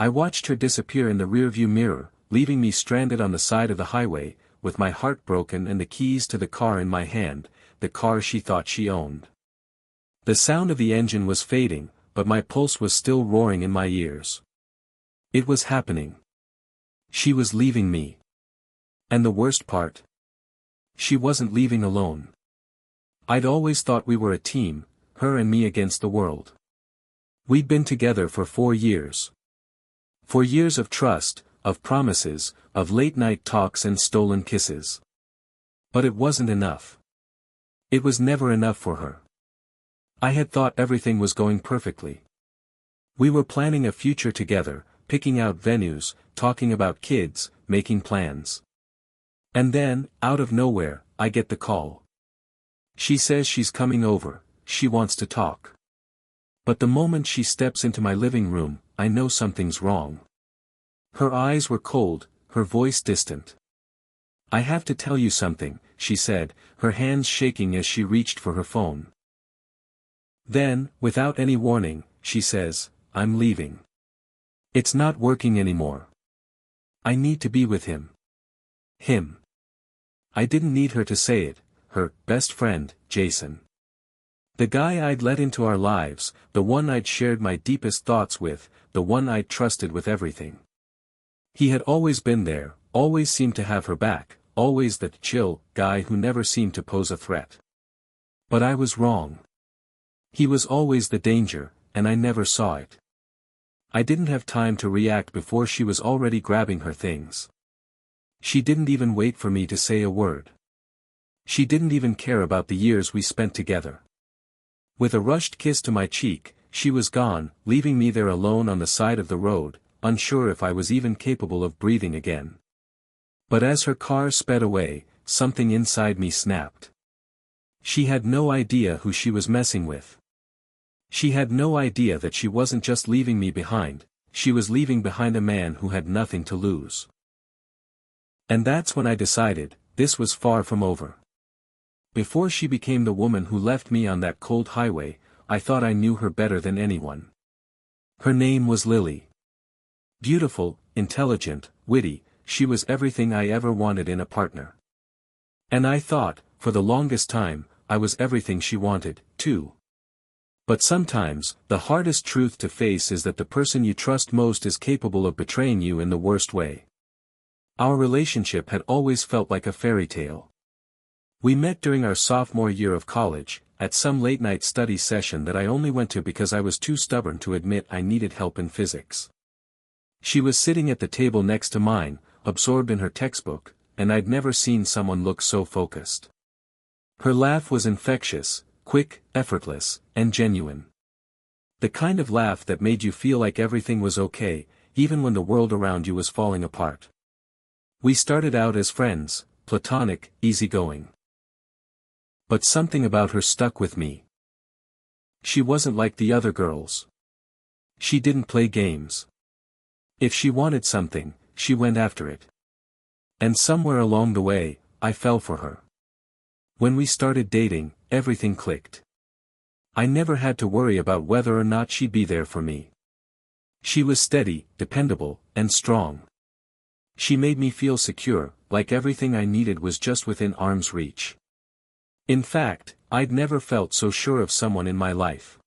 I watched her disappear in the rearview mirror, leaving me stranded on the side of the highway, with my heart broken and the keys to the car in my hand, the car she thought she owned. The sound of the engine was fading, but my pulse was still roaring in my ears. It was happening. She was leaving me. And the worst part? She wasn't leaving alone. I'd always thought we were a team, her and me against the world. We'd been together for 4 years. 4 years of trust, of promises, of late-night talks and stolen kisses. But it wasn't enough. It was never enough for her. I had thought everything was going perfectly. We were planning a future together, picking out venues, talking about kids, making plans. And then, out of nowhere, I get the call. She says she's coming over, she wants to talk. But the moment she steps into my living room, I know something's wrong. Her eyes were cold, her voice distant. "I have to tell you something," she said, her hands shaking as she reached for her phone. Then, without any warning, she says, "I'm leaving. It's not working anymore. I need to be with him." Him. I didn't need her to say it, her best friend, Jason. The guy I'd let into our lives, the one I'd shared my deepest thoughts with, the one I'd trusted with everything. He had always been there, always seemed to have her back, always that chill guy who never seemed to pose a threat. But I was wrong. He was always the danger, and I never saw it. I didn't have time to react before she was already grabbing her things. She didn't even wait for me to say a word. She didn't even care about the years we spent together. With a rushed kiss to my cheek, she was gone, leaving me there alone on the side of the road, unsure if I was even capable of breathing again. But as her car sped away, something inside me snapped. She had no idea who she was messing with. She had no idea that she wasn't just leaving me behind, she was leaving behind a man who had nothing to lose. And that's when I decided, this was far from over. Before she became the woman who left me on that cold highway, I thought I knew her better than anyone. Her name was Lily. Beautiful, intelligent, witty, she was everything I ever wanted in a partner. And I thought, for the longest time, I was everything she wanted, too. But sometimes, the hardest truth to face is that the person you trust most is capable of betraying you in the worst way. Our relationship had always felt like a fairy tale. We met during our sophomore year of college, at some late-night study session that I only went to because I was too stubborn to admit I needed help in physics. She was sitting at the table next to mine, absorbed in her textbook, and I'd never seen someone look so focused. Her laugh was infectious, quick, effortless, and genuine. The kind of laugh that made you feel like everything was okay, even when the world around you was falling apart. We started out as friends, platonic, easygoing. But something about her stuck with me. She wasn't like the other girls. She didn't play games. If she wanted something, she went after it. And somewhere along the way, I fell for her. When we started dating, everything clicked. I never had to worry about whether or not she'd be there for me. She was steady, dependable, and strong. She made me feel secure, like everything I needed was just within arm's reach. In fact, I'd never felt so sure of someone in my life.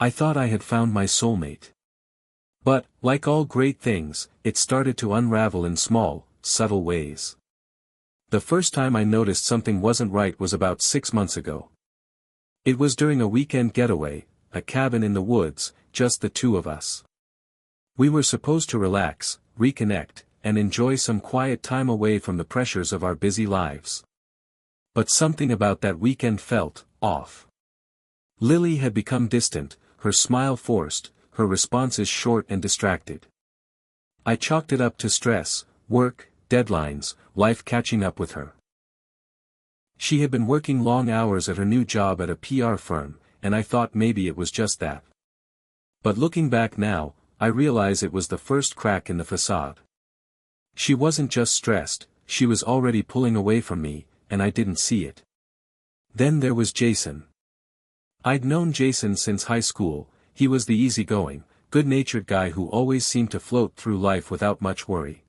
I thought I had found my soulmate. But, like all great things, it started to unravel in small, subtle ways. The first time I noticed something wasn't right was about 6 months ago. It was during a weekend getaway, a cabin in the woods, just the two of us. We were supposed to relax, reconnect, and enjoy some quiet time away from the pressures of our busy lives. But something about that weekend felt off. Lily had become distant, her smile forced, her responses short and distracted. I chalked it up to stress, work, deadlines, life catching up with her. She had been working long hours at her new job at a PR firm, and I thought maybe it was just that. But looking back now, I realize it was the first crack in the facade. She wasn't just stressed, she was already pulling away from me, and I didn't see it. Then there was Jason. I'd known Jason since high school. He was the easygoing, good-natured guy who always seemed to float through life without much worry.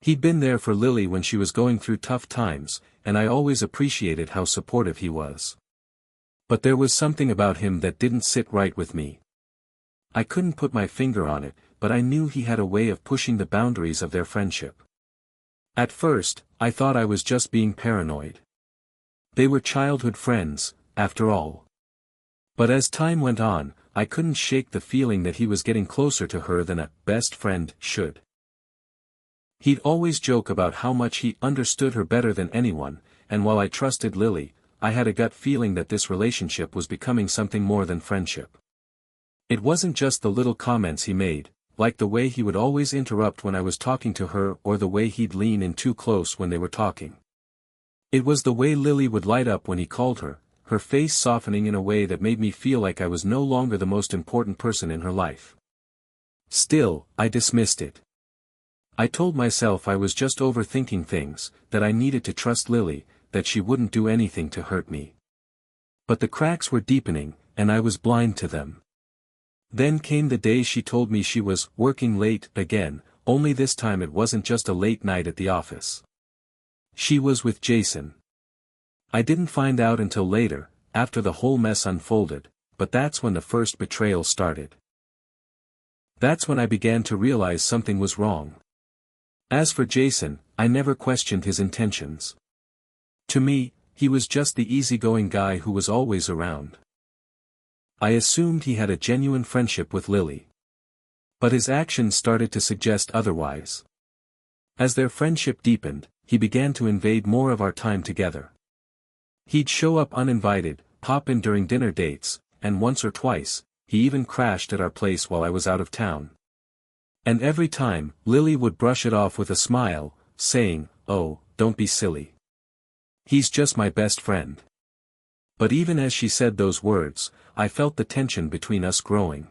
He'd been there for Lily when she was going through tough times, and I always appreciated how supportive he was. But there was something about him that didn't sit right with me. I couldn't put my finger on it, but I knew he had a way of pushing the boundaries of their friendship. At first, I thought I was just being paranoid. They were childhood friends, after all. But as time went on, I couldn't shake the feeling that he was getting closer to her than a best friend should. He'd always joke about how much he understood her better than anyone, and while I trusted Lily, I had a gut feeling that this relationship was becoming something more than friendship. It wasn't just the little comments he made, like the way he would always interrupt when I was talking to her or the way he'd lean in too close when they were talking. It was the way Lily would light up when he called her, her face softening in a way that made me feel like I was no longer the most important person in her life. Still, I dismissed it. I told myself I was just overthinking things, that I needed to trust Lily, that she wouldn't do anything to hurt me. But the cracks were deepening, and I was blind to them. Then came the day she told me she was working late again, only this time it wasn't just a late night at the office. She was with Jason. I didn't find out until later, after the whole mess unfolded, but that's when the first betrayal started. That's when I began to realize something was wrong. As for Jason, I never questioned his intentions. To me, he was just the easygoing guy who was always around. I assumed he had a genuine friendship with Lily. But his actions started to suggest otherwise. As their friendship deepened, he began to invade more of our time together. He'd show up uninvited, pop in during dinner dates, and once or twice, he even crashed at our place while I was out of town. And every time, Lily would brush it off with a smile, saying, "Oh, don't be silly. He's just my best friend." But even as she said those words, I felt the tension between us growing.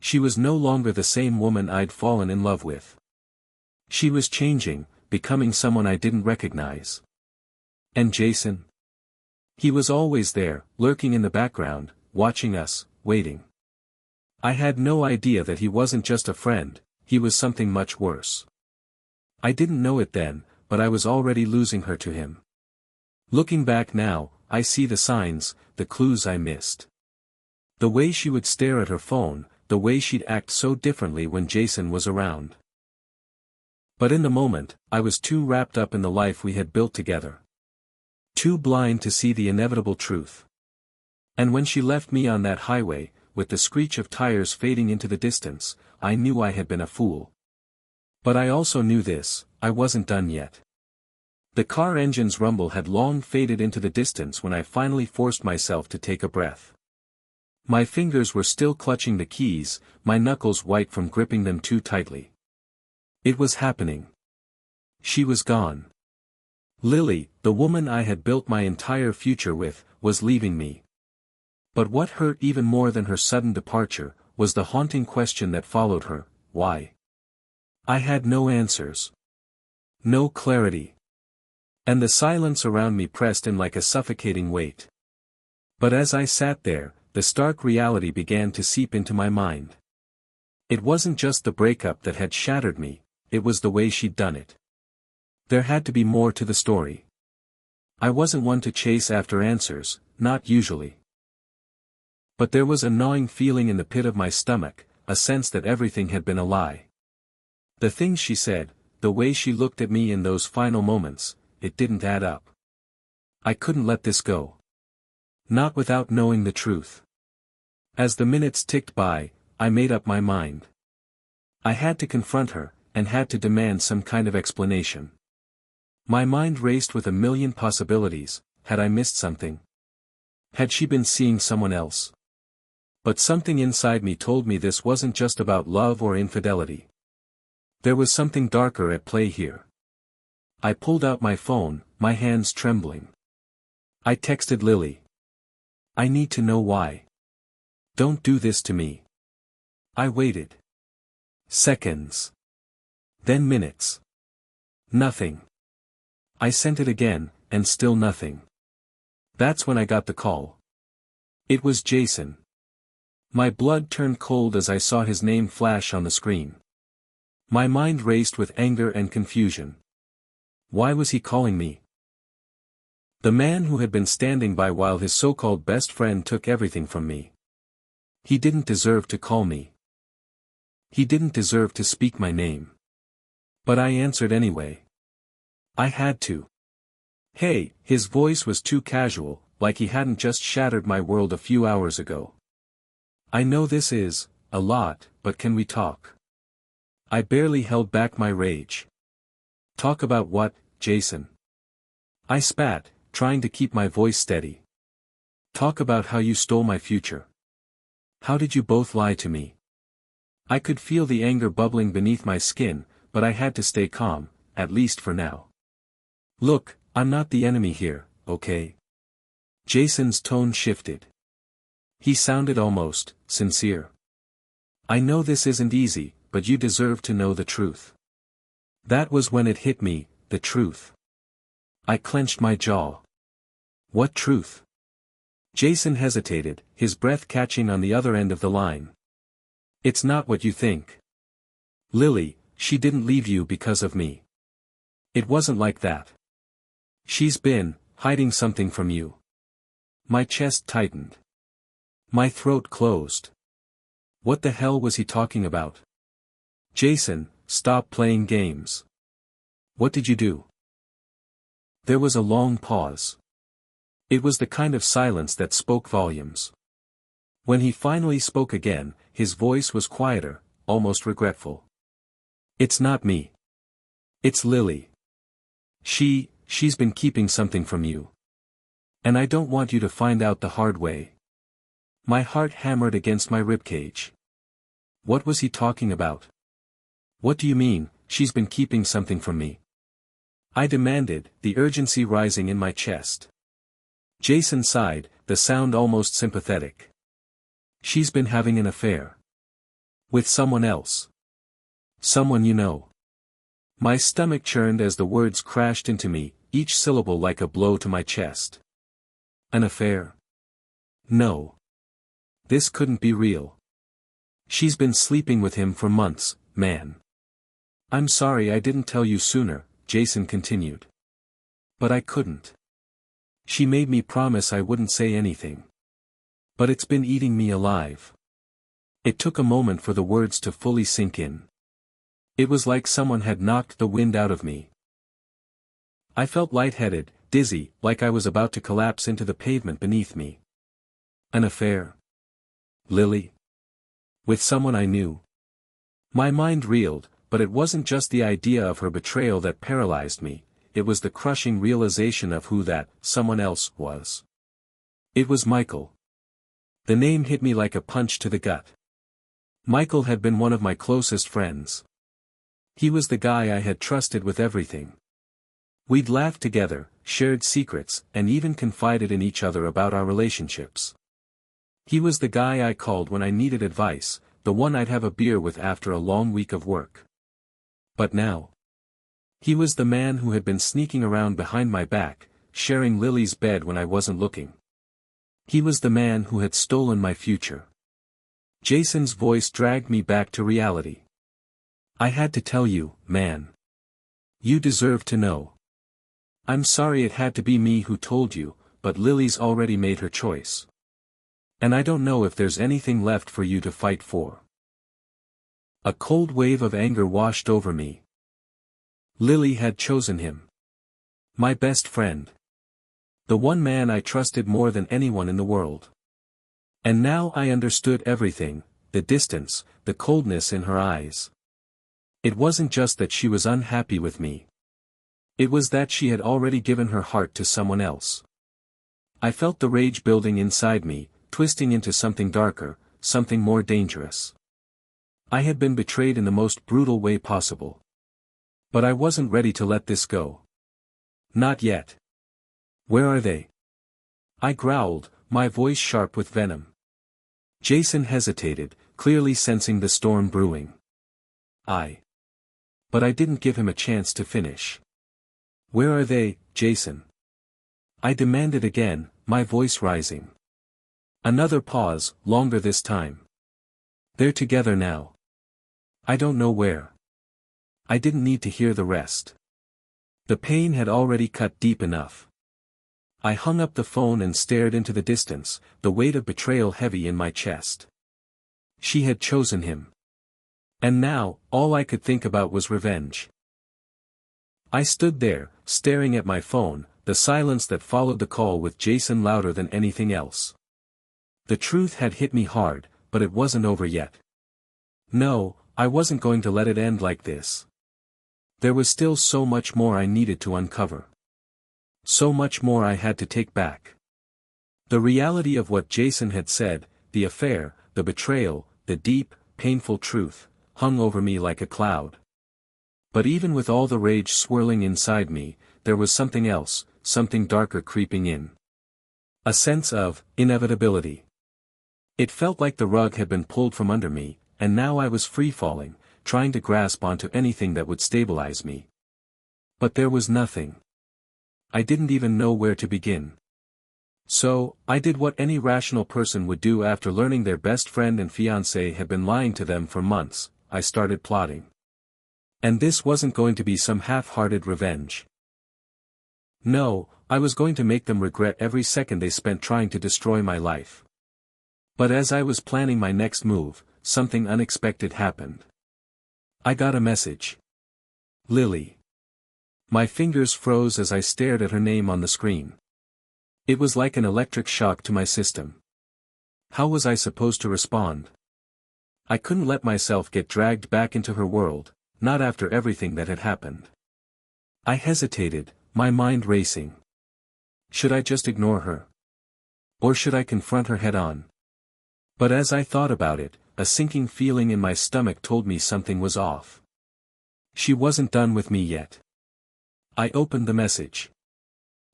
She was no longer the same woman I'd fallen in love with. She was changing, becoming someone I didn't recognize. And Jason? He was always there, lurking in the background, watching us, waiting. I had no idea that he wasn't just a friend, he was something much worse. I didn't know it then, but I was already losing her to him. Looking back now, I see the signs, the clues I missed. The way she would stare at her phone, the way she'd act so differently when Jason was around. But in the moment, I was too wrapped up in the life we had built together. Too blind to see the inevitable truth. And when she left me on that highway, with the screech of tires fading into the distance, I knew I had been a fool. But I also knew this, I wasn't done yet. The car engine's rumble had long faded into the distance when I finally forced myself to take a breath. My fingers were still clutching the keys, my knuckles white from gripping them too tightly. It was happening. She was gone. Lily, the woman I had built my entire future with, was leaving me. But what hurt even more than her sudden departure, was the haunting question that followed her: why? I had no answers. No clarity. And the silence around me pressed in like a suffocating weight. But as I sat there, the stark reality began to seep into my mind. It wasn't just the breakup that had shattered me, it was the way she'd done it. There had to be more to the story. I wasn't one to chase after answers, not usually. But there was a gnawing feeling in the pit of my stomach, a sense that everything had been a lie. The things she said, the way she looked at me in those final moments, it didn't add up. I couldn't let this go. Not without knowing the truth. As the minutes ticked by, I made up my mind. I had to confront her, and had to demand some kind of explanation. My mind raced with a million possibilities. Had I missed something? Had she been seeing someone else? But something inside me told me this wasn't just about love or infidelity. There was something darker at play here. I pulled out my phone, my hands trembling. I texted Lily. "I need to know why. Don't do this to me." I waited. Seconds. Then minutes. Nothing. I sent it again, and still nothing. That's when I got the call. It was Jason. My blood turned cold as I saw his name flash on the screen. My mind raced with anger and confusion. Why was he calling me? The man who had been standing by while his so-called best friend took everything from me. He didn't deserve to call me. He didn't deserve to speak my name. But I answered anyway. I had to. Hey, his voice was too casual, like he hadn't just shattered my world a few hours ago. I know this is a lot, but can we talk? I barely held back my rage. Talk about what, Jason? I spat, trying to keep my voice steady. Talk about how you stole my future. How did you both lie to me? I could feel the anger bubbling beneath my skin, but I had to stay calm, at least for now. Look, I'm not the enemy here, okay? Jason's tone shifted. He sounded almost sincere. I know this isn't easy, but you deserve to know the truth. That was when it hit me, the truth. I clenched my jaw. What truth? Jason hesitated, his breath catching on the other end of the line. It's not what you think. Lily, she didn't leave you because of me. It wasn't like that. She's been hiding something from you. My chest tightened. My throat closed. What the hell was he talking about? Jason, stop playing games. What did you do? There was a long pause. It was the kind of silence that spoke volumes. When he finally spoke again, his voice was quieter, almost regretful. It's not me. It's Lily. She's been keeping something from you. And I don't want you to find out the hard way. My heart hammered against my ribcage. What was he talking about? What do you mean, she's been keeping something from me? I demanded, the urgency rising in my chest. Jason sighed, the sound almost sympathetic. She's been having an affair. With someone else. Someone you know. My stomach churned as the words crashed into me, each syllable like a blow to my chest. An affair? No. This couldn't be real. She's been sleeping with him for months, man. I'm sorry I didn't tell you sooner, Jason continued. But I couldn't. She made me promise I wouldn't say anything. But it's been eating me alive. It took a moment for the words to fully sink in. It was like someone had knocked the wind out of me. I felt lightheaded, dizzy, like I was about to collapse into the pavement beneath me. An affair? Lily? With someone I knew? My mind reeled, but it wasn't just the idea of her betrayal that paralyzed me, it was the crushing realization of who that someone else was. It was Michael. The name hit me like a punch to the gut. Michael had been one of my closest friends. He was the guy I had trusted with everything. We'd laughed together, shared secrets, and even confided in each other about our relationships. He was the guy I called when I needed advice, the one I'd have a beer with after a long week of work. But now, he was the man who had been sneaking around behind my back, sharing Lily's bed when I wasn't looking. He was the man who had stolen my future. Jason's voice dragged me back to reality. I had to tell you, man. You deserve to know. I'm sorry it had to be me who told you, but Lily's already made her choice. And I don't know if there's anything left for you to fight for. A cold wave of anger washed over me. Lily had chosen him. My best friend. The one man I trusted more than anyone in the world. And now I understood everything, the distance, the coldness in her eyes. It wasn't just that she was unhappy with me. It was that she had already given her heart to someone else. I felt the rage building inside me, twisting into something darker, something more dangerous. I had been betrayed in the most brutal way possible. But I wasn't ready to let this go. Not yet. Where are they? I growled, my voice sharp with venom. Jason hesitated, clearly sensing the storm brewing. But I didn't give him a chance to finish. Where are they, Jason? I demanded again, my voice rising. Another pause, longer this time. They're together now. I don't know where. I didn't need to hear the rest. The pain had already cut deep enough. I hung up the phone and stared into the distance, the weight of betrayal heavy in my chest. She had chosen him. And now, all I could think about was revenge. I stood there, staring at my phone, the silence that followed the call with Jason louder than anything else. The truth had hit me hard, but it wasn't over yet. No, I wasn't going to let it end like this. There was still so much more I needed to uncover. So much more I had to take back. The reality of what Jason had said, the affair, the betrayal, the deep, painful truth, hung over me like a cloud. But even with all the rage swirling inside me, there was something else, something darker creeping in. A sense of inevitability. It felt like the rug had been pulled from under me, and now I was free-falling, trying to grasp onto anything that would stabilize me. But there was nothing. I didn't even know where to begin. So, I did what any rational person would do after learning their best friend and fiancé had been lying to them for months. I started plotting. And this wasn't going to be some half-hearted revenge. No, I was going to make them regret every second they spent trying to destroy my life. But as I was planning my next move, something unexpected happened. I got a message. Lily. My fingers froze as I stared at her name on the screen. It was like an electric shock to my system. How was I supposed to respond? I couldn't let myself get dragged back into her world, not after everything that had happened. I hesitated, my mind racing. Should I just ignore her? Or should I confront her head-on? But as I thought about it, a sinking feeling in my stomach told me something was off. She wasn't done with me yet. I opened the message.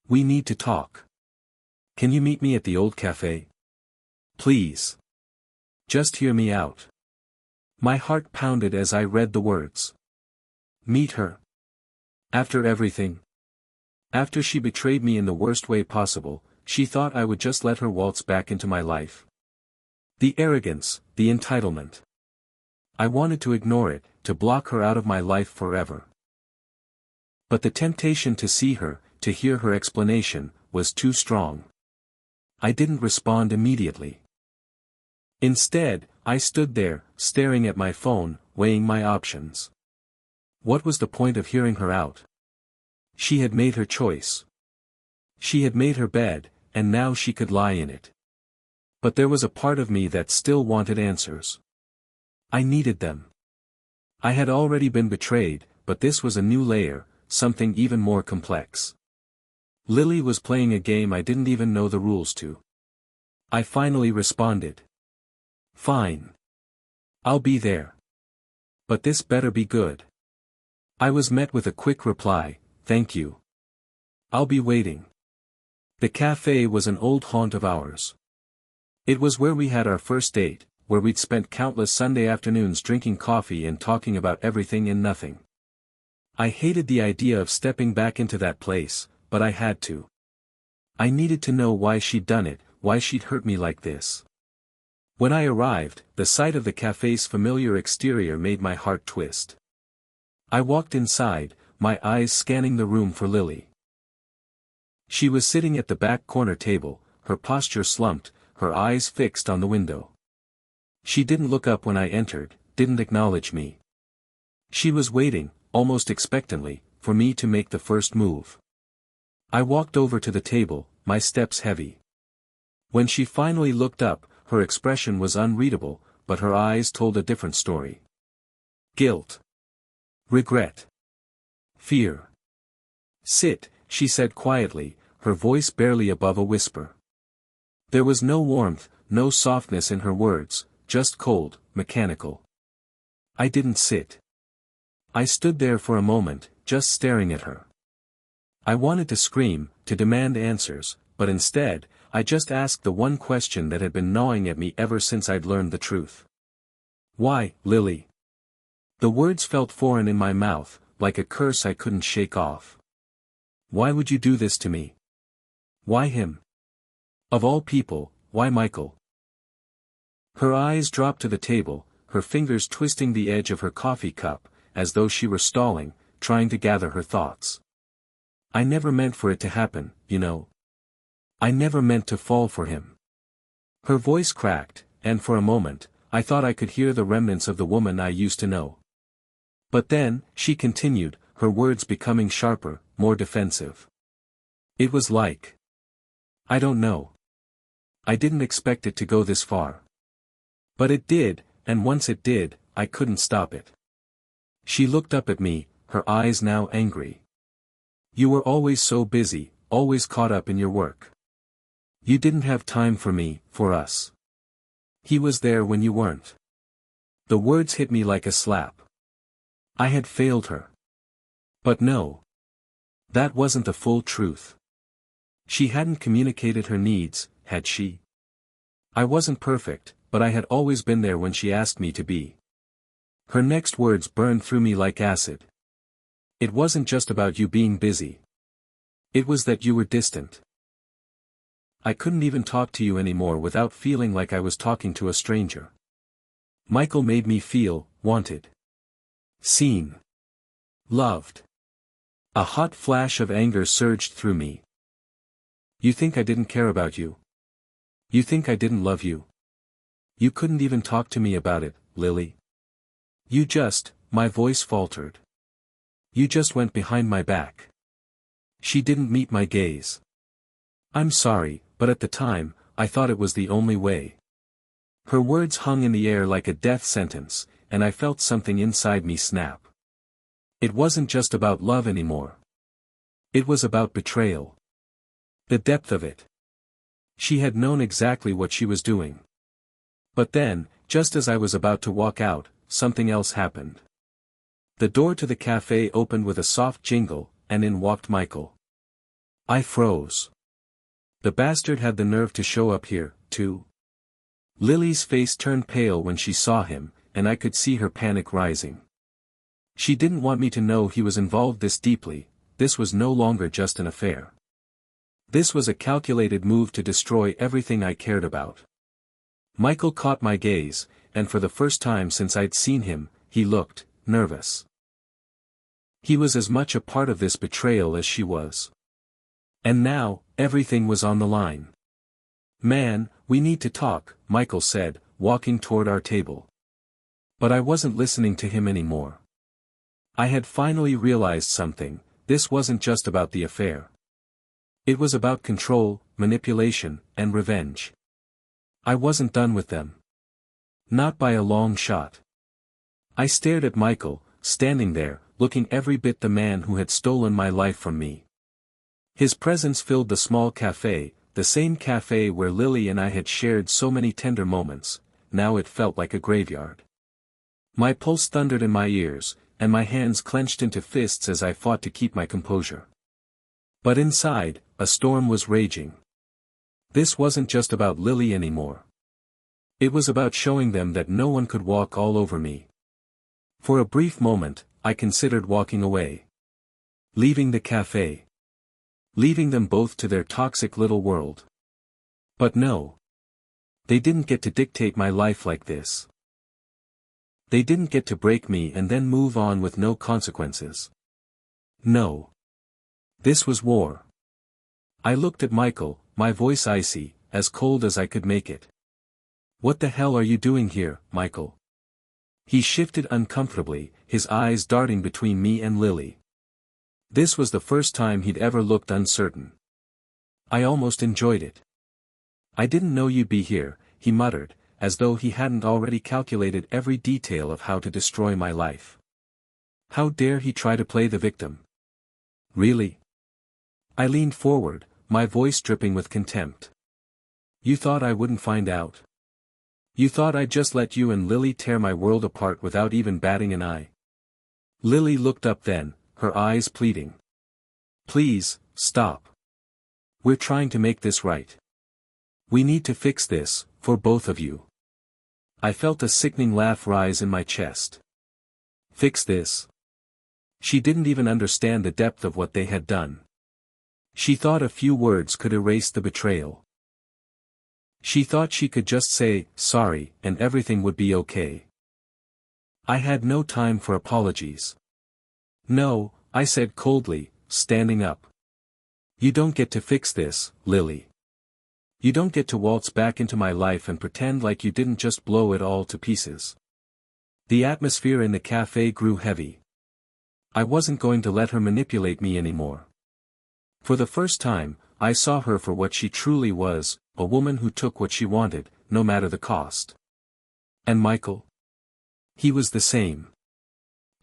We need to talk. Can you meet me at the old cafe? Please. Just hear me out. My heart pounded as I read the words. Meet her. After everything. After she betrayed me in the worst way possible, she thought I would just let her waltz back into my life. The arrogance, the entitlement. I wanted to ignore it, to block her out of my life forever. But the temptation to see her, to hear her explanation, was too strong. I didn't respond immediately. Instead, I stood there, staring at my phone, weighing my options. What was the point of hearing her out? She had made her choice. She had made her bed, and now she could lie in it. But there was a part of me that still wanted answers. I needed them. I had already been betrayed, but this was a new layer, something even more complex. Lily was playing a game I didn't even know the rules to. I finally responded. Fine. I'll be there. But this better be good. I was met with a quick reply, thank you. I'll be waiting. The cafe was an old haunt of ours. It was where we had our first date, where we'd spent countless Sunday afternoons drinking coffee and talking about everything and nothing. I hated the idea of stepping back into that place, but I had to. I needed to know why she'd done it, why she'd hurt me like this. When I arrived, the sight of the cafe's familiar exterior made my heart twist. I walked inside, my eyes scanning the room for Lily. She was sitting at the back corner table, her posture slumped, her eyes fixed on the window. She didn't look up when I entered, didn't acknowledge me. She was waiting, almost expectantly, for me to make the first move. I walked over to the table, my steps heavy. When she finally looked up, her expression was unreadable, but her eyes told a different story. Guilt. Regret. Fear. Sit, she said quietly, her voice barely above a whisper. There was no warmth, no softness in her words, just cold, mechanical. I didn't sit. I stood there for a moment, just staring at her. I wanted to scream, to demand answers, but instead, I just asked the one question that had been gnawing at me ever since I'd learned the truth. Why, Lily? The words felt foreign in my mouth, like a curse I couldn't shake off. Why would you do this to me? Why him? Of all people, why Michael? Her eyes dropped to the table, her fingers twisting the edge of her coffee cup, as though she were stalling, trying to gather her thoughts. I never meant for it to happen, you know. I never meant to fall for him. Her voice cracked, and for a moment, I thought I could hear the remnants of the woman I used to know. But then, she continued, her words becoming sharper, more defensive. It was like. I don't know. I didn't expect it to go this far. But it did, and once it did, I couldn't stop it. She looked up at me, her eyes now angry. You were always so busy, always caught up in your work. You didn't have time for me, for us. He was there when you weren't. The words hit me like a slap. I had failed her. But no. That wasn't the full truth. She hadn't communicated her needs, had she? I wasn't perfect, but I had always been there when she asked me to be. Her next words burned through me like acid. It wasn't just about you being busy. It was that you were distant. I couldn't even talk to you anymore without feeling like I was talking to a stranger. Michael made me feel, wanted. Seen. Loved. A hot flash of anger surged through me. You think I didn't care about you? You think I didn't love you? You couldn't even talk to me about it, Lily. You just, my voice faltered. You just went behind my back. She didn't meet my gaze. I'm sorry, but at the time, I thought it was the only way. Her words hung in the air like a death sentence, and I felt something inside me snap. It wasn't just about love anymore. It was about betrayal. The depth of it. She had known exactly what she was doing. But then, just as I was about to walk out, something else happened. The door to the cafe opened with a soft jingle, and in walked Michael. I froze. The bastard had the nerve to show up here, too. Lily's face turned pale when she saw him, and I could see her panic rising. She didn't want me to know he was involved this deeply. This was no longer just an affair. This was a calculated move to destroy everything I cared about. Michael caught my gaze, and for the first time since I'd seen him, he looked nervous. He was as much a part of this betrayal as she was. And now, everything was on the line. Man, we need to talk, Michael said, walking toward our table. But I wasn't listening to him anymore. I had finally realized something. This wasn't just about the affair. It was about control, manipulation, and revenge. I wasn't done with them. Not by a long shot. I stared at Michael, standing there, looking every bit the man who had stolen my life from me. His presence filled the small cafe, the same cafe where Lily and I had shared so many tender moments. Now it felt like a graveyard. My pulse thundered in my ears, and my hands clenched into fists as I fought to keep my composure. But inside, a storm was raging. This wasn't just about Lily anymore. It was about showing them that no one could walk all over me. For a brief moment, I considered walking away. Leaving the cafe. Leaving them both to their toxic little world. But no. They didn't get to dictate my life like this. They didn't get to break me and then move on with no consequences. No. This was war. I looked at Michael, my voice icy, as cold as I could make it. What the hell are you doing here, Michael? He shifted uncomfortably, his eyes darting between me and Lily. This was the first time he'd ever looked uncertain. I almost enjoyed it. I didn't know you'd be here, he muttered, as though he hadn't already calculated every detail of how to destroy my life. How dare he try to play the victim? Really? I leaned forward, my voice dripping with contempt. You thought I wouldn't find out? You thought I'd just let you and Lily tear my world apart without even batting an eye? Lily looked up then, her eyes pleading. Please, stop. We're trying to make this right. We need to fix this, for both of you. I felt a sickening laugh rise in my chest. Fix this? She didn't even understand the depth of what they had done. She thought a few words could erase the betrayal. She thought she could just say, sorry, and everything would be okay. I had no time for apologies. No, I said coldly, standing up. You don't get to fix this, Lily. You don't get to waltz back into my life and pretend like you didn't just blow it all to pieces. The atmosphere in the cafe grew heavy. I wasn't going to let her manipulate me anymore. For the first time, I saw her for what she truly was, a woman who took what she wanted, no matter the cost. And Michael? He was the same.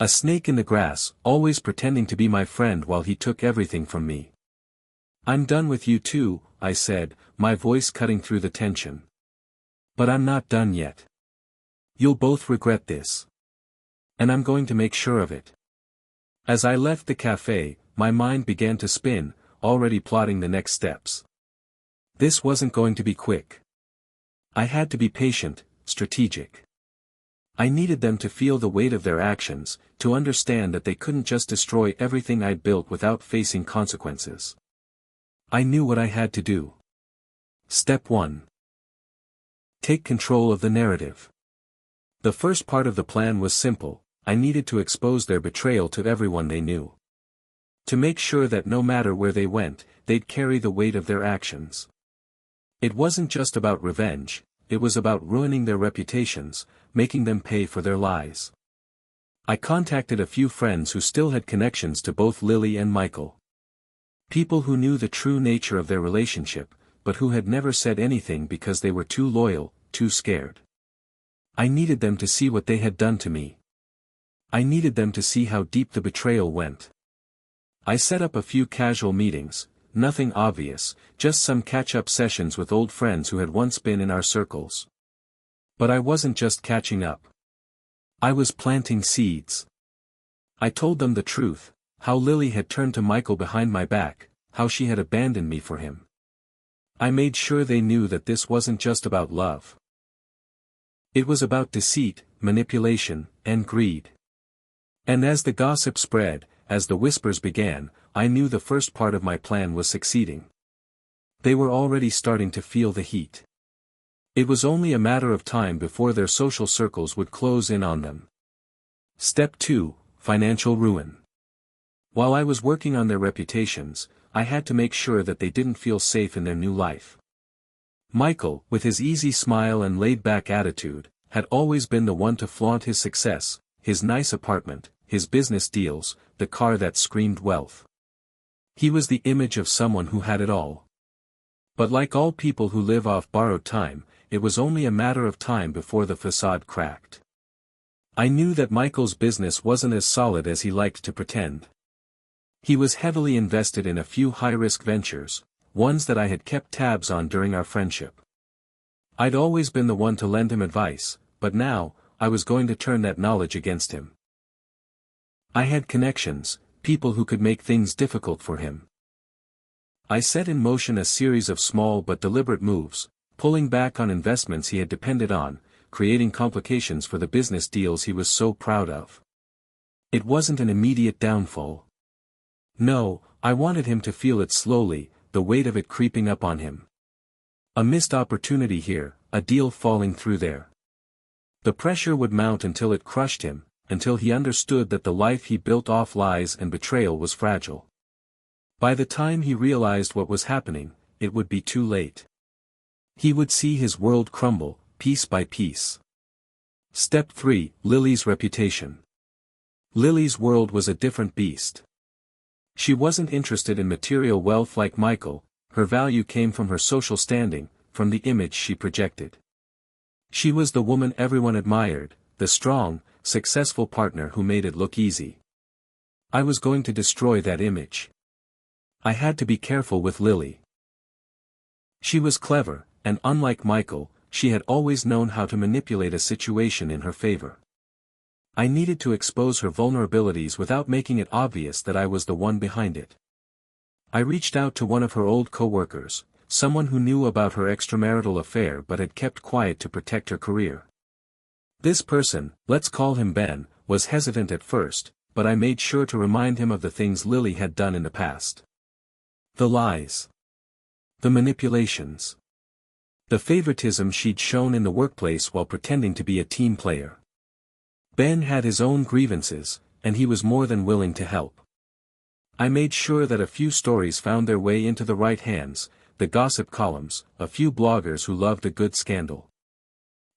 A snake in the grass, always pretending to be my friend while he took everything from me. I'm done with you too, I said, my voice cutting through the tension. But I'm not done yet. You'll both regret this. And I'm going to make sure of it. As I left the cafe, my mind began to spin, already plotting the next steps. This wasn't going to be quick. I had to be patient, strategic. I needed them to feel the weight of their actions, to understand that they couldn't just destroy everything I'd built without facing consequences. I knew what I had to do. Step 1. Take control of the narrative. The first part of the plan was simple. I needed to expose their betrayal to everyone they knew. To make sure that no matter where they went, they'd carry the weight of their actions. It wasn't just about revenge, it was about ruining their reputations, making them pay for their lies. I contacted a few friends who still had connections to both Lily and Michael. People who knew the true nature of their relationship, but who had never said anything because they were too loyal, too scared. I needed them to see what they had done to me. I needed them to see how deep the betrayal went. I set up a few casual meetings, nothing obvious, just some catch-up sessions with old friends who had once been in our circles. But I wasn't just catching up. I was planting seeds. I told them the truth, how Lily had turned to Michael behind my back, how she had abandoned me for him. I made sure they knew that this wasn't just about love. It was about deceit, manipulation, and greed. And as the gossip spread, as the whispers began, I knew the first part of my plan was succeeding. They were already starting to feel the heat. It was only a matter of time before their social circles would close in on them. Step 2, financial ruin. While I was working on their reputations, I had to make sure that they didn't feel safe in their new life. Michael, with his easy smile and laid-back attitude, had always been the one to flaunt his success, his nice apartment, his business deals, the car that screamed wealth. He was the image of someone who had it all. But like all people who live off borrowed time, it was only a matter of time before the facade cracked. I knew that Michael's business wasn't as solid as he liked to pretend. He was heavily invested in a few high-risk ventures, ones that I had kept tabs on during our friendship. I'd always been the one to lend him advice, but now, I was going to turn that knowledge against him. I had connections, people who could make things difficult for him. I set in motion a series of small but deliberate moves, pulling back on investments he had depended on, creating complications for the business deals he was so proud of. It wasn't an immediate downfall. No, I wanted him to feel it slowly, the weight of it creeping up on him. A missed opportunity here, a deal falling through there. The pressure would mount until it crushed him, until he understood that the life he built off lies and betrayal was fragile. By the time he realized what was happening, it would be too late. He would see his world crumble, piece by piece. Step 3, Lily's reputation. Lily's world was a different beast. She wasn't interested in material wealth like Michael, her value came from her social standing, from the image she projected. She was the woman everyone admired, the strong, successful partner who made it look easy. I was going to destroy that image. I had to be careful with Lily. She was clever, and unlike Michael, she had always known how to manipulate a situation in her favor. I needed to expose her vulnerabilities without making it obvious that I was the one behind it. I reached out to one of her old co-workers, someone who knew about her extramarital affair but had kept quiet to protect her career. This person, let's call him Ben, was hesitant at first, but I made sure to remind him of the things Lily had done in the past. The lies. The manipulations. The favoritism she'd shown in the workplace while pretending to be a team player. Ben had his own grievances, and he was more than willing to help. I made sure that a few stories found their way into the right hands, the gossip columns, a few bloggers who loved a good scandal.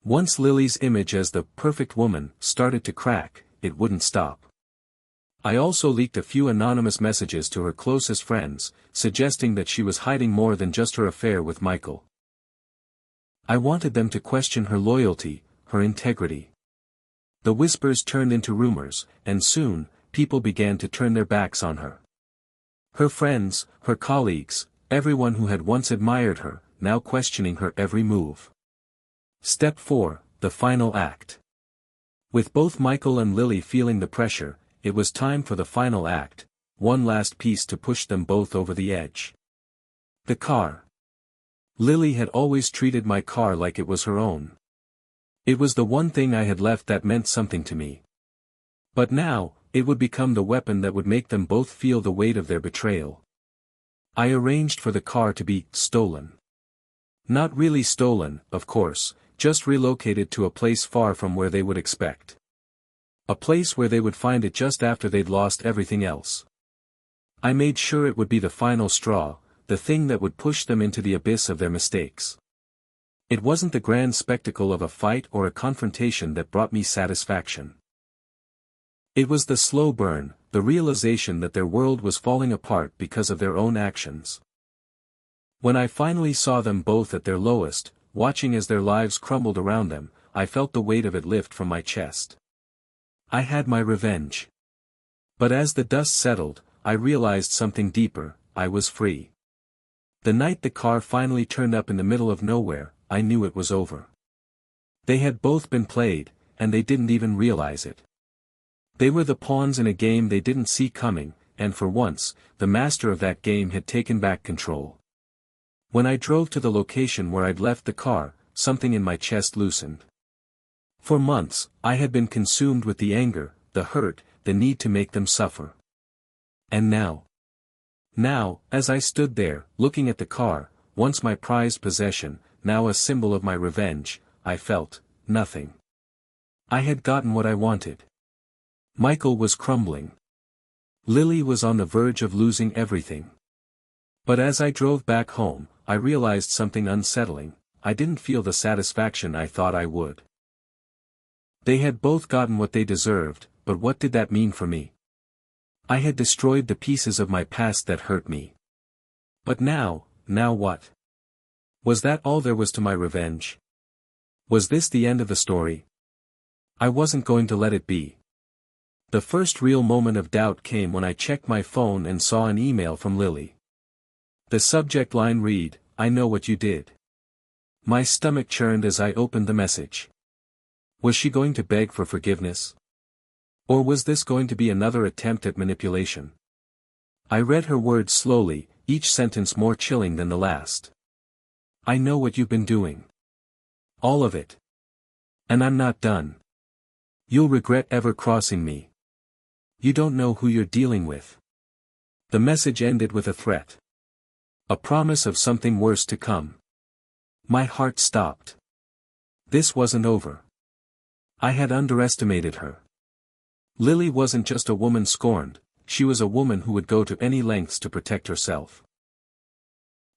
Once Lily's image as the perfect woman started to crack, it wouldn't stop. I also leaked a few anonymous messages to her closest friends, suggesting that she was hiding more than just her affair with Michael. I wanted them to question her loyalty, her integrity. The whispers turned into rumors, and soon, people began to turn their backs on her. Her friends, her colleagues, everyone who had once admired her, now questioning her every move. Step 4, the final act. With both Michael and Lily feeling the pressure, it was time for the final act, one last piece to push them both over the edge. The car. Lily had always treated my car like it was her own. It was the one thing I had left that meant something to me. But now, it would become the weapon that would make them both feel the weight of their betrayal. I arranged for the car to be stolen. Not really stolen, of course, just relocated to a place far from where they would expect. A place where they would find it just after they'd lost everything else. I made sure it would be the final straw, the thing that would push them into the abyss of their mistakes. It wasn't the grand spectacle of a fight or a confrontation that brought me satisfaction. It was the slow burn, the realization that their world was falling apart because of their own actions. When I finally saw them both at their lowest, watching as their lives crumbled around them, I felt the weight of it lift from my chest. I had my revenge. But as the dust settled, I realized something deeper: I was free. The night the car finally turned up in the middle of nowhere, I knew it was over. They had both been played, and they didn't even realize it. They were the pawns in a game they didn't see coming, and for once, the master of that game had taken back control. When I drove to the location where I'd left the car, something in my chest loosened. For months, I had been consumed with the anger, the hurt, the need to make them suffer. And now, as I stood there, looking at the car, once my prized possession, now a symbol of my revenge, I felt nothing. I had gotten what I wanted. Michael was crumbling. Lily was on the verge of losing everything. But as I drove back home, I realized something unsettling: I didn't feel the satisfaction I thought I would. They had both gotten what they deserved, but what did that mean for me? I had destroyed the pieces of my past that hurt me. But now what? Was that all there was to my revenge? Was this the end of the story? I wasn't going to let it be. The first real moment of doubt came when I checked my phone and saw an email from Lily. The subject line read, "I know what you did." My stomach churned as I opened the message. Was she going to beg for forgiveness? Or was this going to be another attempt at manipulation? I read her words slowly, each sentence more chilling than the last. "I know what you've been doing. All of it. And I'm not done. You'll regret ever crossing me. You don't know who you're dealing with." The message ended with a threat. A promise of something worse to come. My heart stopped. This wasn't over. I had underestimated her. Lily wasn't just a woman scorned, she was a woman who would go to any lengths to protect herself.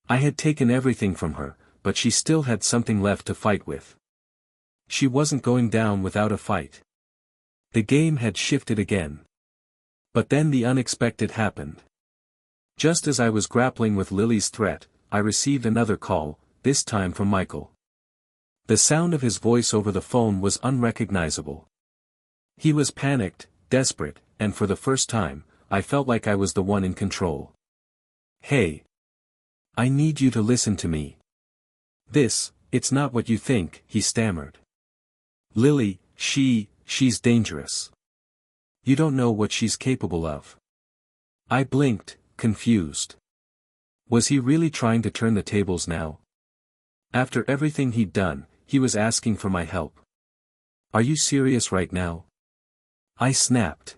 I had taken everything from her, but she still had something left to fight with. She wasn't going down without a fight. The game had shifted again. But then the unexpected happened. Just as I was grappling with Lily's threat, I received another call, this time from Michael. The sound of his voice over the phone was unrecognizable. He was panicked, desperate, and for the first time, I felt like I was the one in control. "Hey. I need you to listen to me. It's not what you think," he stammered. "Lily, she's dangerous. You don't know what she's capable of." I blinked, confused. Was he really trying to turn the tables now? After everything he'd done, he was asking for my help. "Are you serious right now?" I snapped.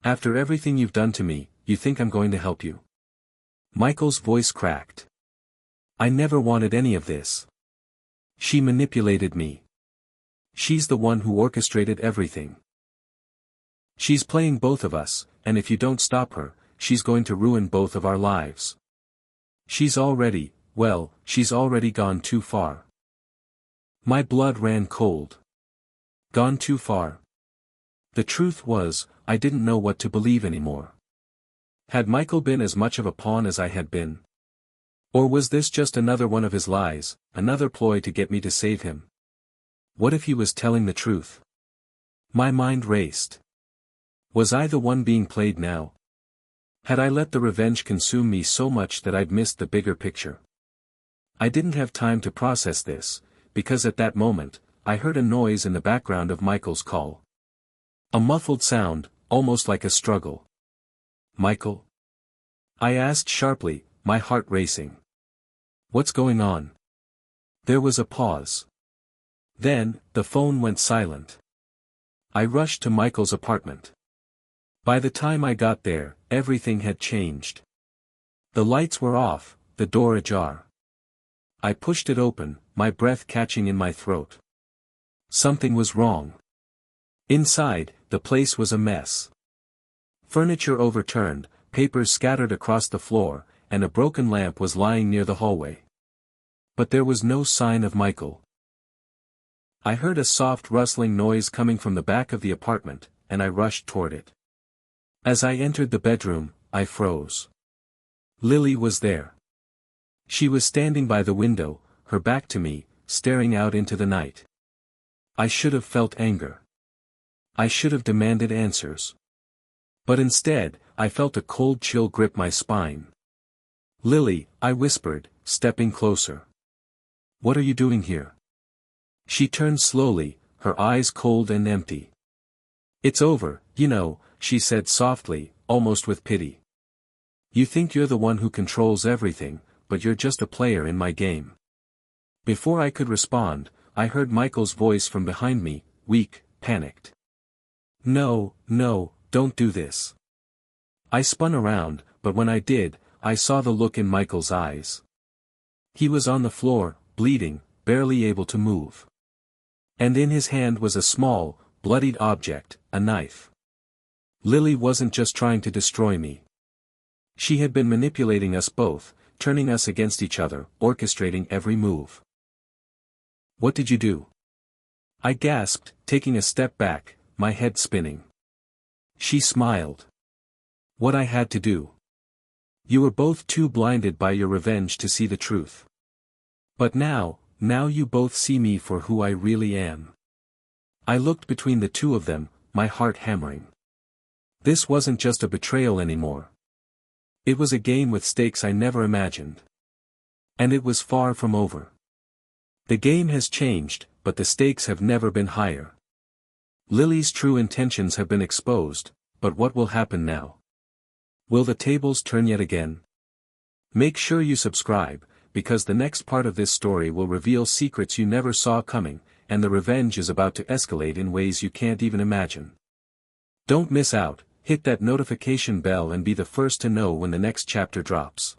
"After everything you've done to me, you think I'm going to help you?" Michael's voice cracked. "I never wanted any of this. She manipulated me. She's the one who orchestrated everything. She's playing both of us, and if you don't stop her, she's going to ruin both of our lives. She's already gone too far. My blood ran cold. Gone too far. The truth was, I didn't know what to believe anymore. Had Michael been as much of a pawn as I had been? Or was this just another one of his lies, another ploy to get me to save him? What if he was telling the truth? My mind raced. Was I the one being played now? Had I let the revenge consume me so much that I'd missed the bigger picture? I didn't have time to process this, because at that moment, I heard a noise in the background of Michael's call. A muffled sound, almost like a struggle. "Michael?" I asked sharply, my heart racing. "What's going on?" There was a pause. Then, the phone went silent. I rushed to Michael's apartment. By the time I got there, everything had changed. The lights were off, the door ajar. I pushed it open, my breath catching in my throat. Something was wrong. Inside, the place was a mess. Furniture overturned, papers scattered across the floor, and a broken lamp was lying near the hallway. But there was no sign of Michael. I heard a soft rustling noise coming from the back of the apartment, and I rushed toward it. As I entered the bedroom, I froze. Lily was there. She was standing by the window, her back to me, staring out into the night. I should have felt anger. I should have demanded answers. But instead, I felt a cold chill grip my spine. "Lily," I whispered, stepping closer. "What are you doing here?" She turned slowly, her eyes cold and empty. "It's over, you know," she said softly, almost with pity. "You think you're the one who controls everything, but you're just a player in my game." Before I could respond, I heard Michael's voice from behind me, weak, panicked. No, don't do this." I spun around, but when I did, I saw the look in Michael's eyes. He was on the floor, bleeding, barely able to move. And in his hand was a small, bloodied object, a knife. Lily wasn't just trying to destroy me. She had been manipulating us both, turning us against each other, orchestrating every move. "What did you do?" I gasped, taking a step back, my head spinning. She smiled. "What I had to do. You were both too blinded by your revenge to see the truth. But now you both see me for who I really am." I looked between the two of them, my heart hammering. This wasn't just a betrayal anymore. It was a game with stakes I never imagined. And it was far from over. The game has changed, but the stakes have never been higher. Lily's true intentions have been exposed, but what will happen now? Will the tables turn yet again? Make sure you subscribe, because the next part of this story will reveal secrets you never saw coming, and the revenge is about to escalate in ways you can't even imagine. Don't miss out, hit that notification bell and be the first to know when the next chapter drops.